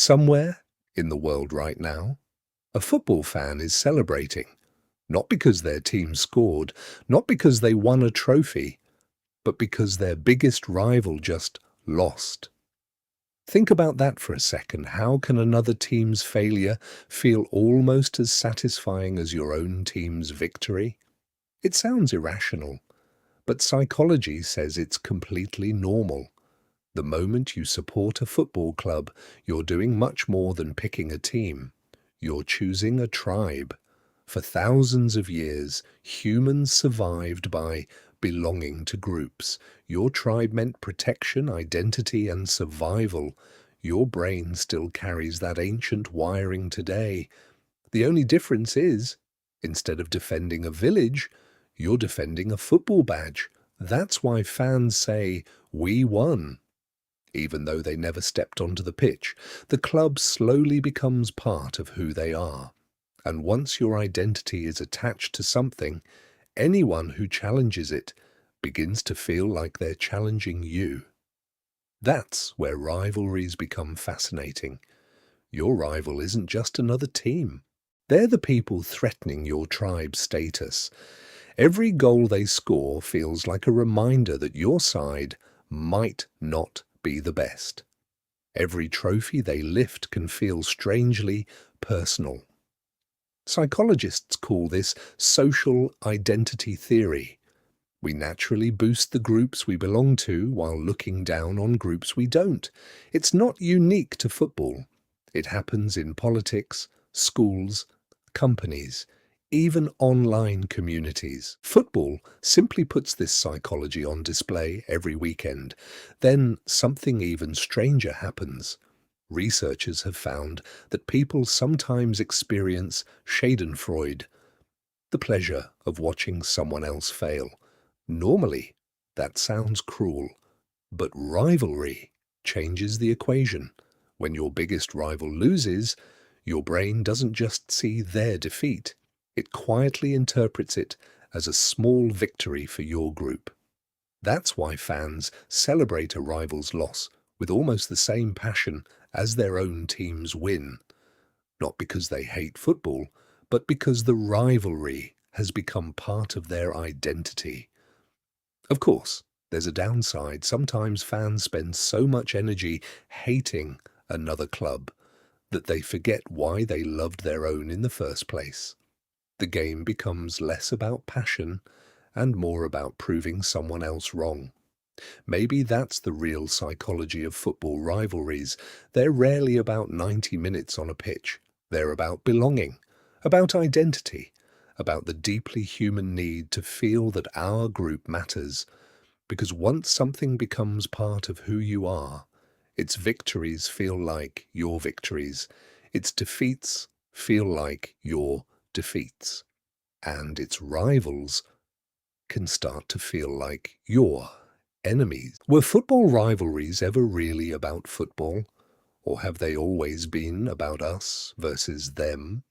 Somewhere in the world right now, a football fan is celebrating, not because their team scored, not because they won a trophy, but because their biggest rival just lost. Think about that for a second. How can another team's failure feel almost as satisfying as your own team's victory? It sounds irrational, but psychology says it's completely normal. The moment you support a football club, you're doing much more than picking a team. You're choosing a tribe. For thousands of years, humans survived by belonging to groups. Your tribe meant protection, identity, and survival. Your brain still carries that ancient wiring today. The only difference is, instead of defending a village, you're defending a football badge. That's why fans say, "We won." Even though they never stepped onto the pitch, the club slowly becomes part of who they are. And once your identity is attached to something, anyone who challenges it begins to feel like they're challenging you. That's where rivalries become fascinating. Your rival isn't just another team. They're the people threatening your tribe's status. Every goal they score feels like a reminder that your side might not be the best. Every trophy they lift can feel strangely personal. Psychologists call this social identity theory. We naturally boost the groups we belong to while looking down on groups we don't. It's not unique to football. It happens in politics, schools, companies, even online communities. Football simply puts this psychology on display every weekend. Then something even stranger happens. Researchers have found that people sometimes experience schadenfreude, the pleasure of watching someone else fail. Normally, that sounds cruel, but rivalry changes the equation. When your biggest rival loses, your brain doesn't just see their defeat. It quietly interprets it as a small victory for your group. That's why fans celebrate a rival's loss with almost the same passion as their own team's win. Not because they hate football, but because the rivalry has become part of their identity. Of course, there's a downside. Sometimes fans spend so much energy hating another club that they forget why they loved their own in the first place. The game becomes less about passion and more about proving someone else wrong. Maybe that's the real psychology of football rivalries. They're rarely about 90 minutes on a pitch. They're about belonging, about identity, about the deeply human need to feel that our group matters. Because once something becomes part of who you are, its victories feel like your victories, its defeats feel like your defeats, and its rivals can start to feel like your enemies. Were football rivalries ever really about football? Or have they always been about us versus them?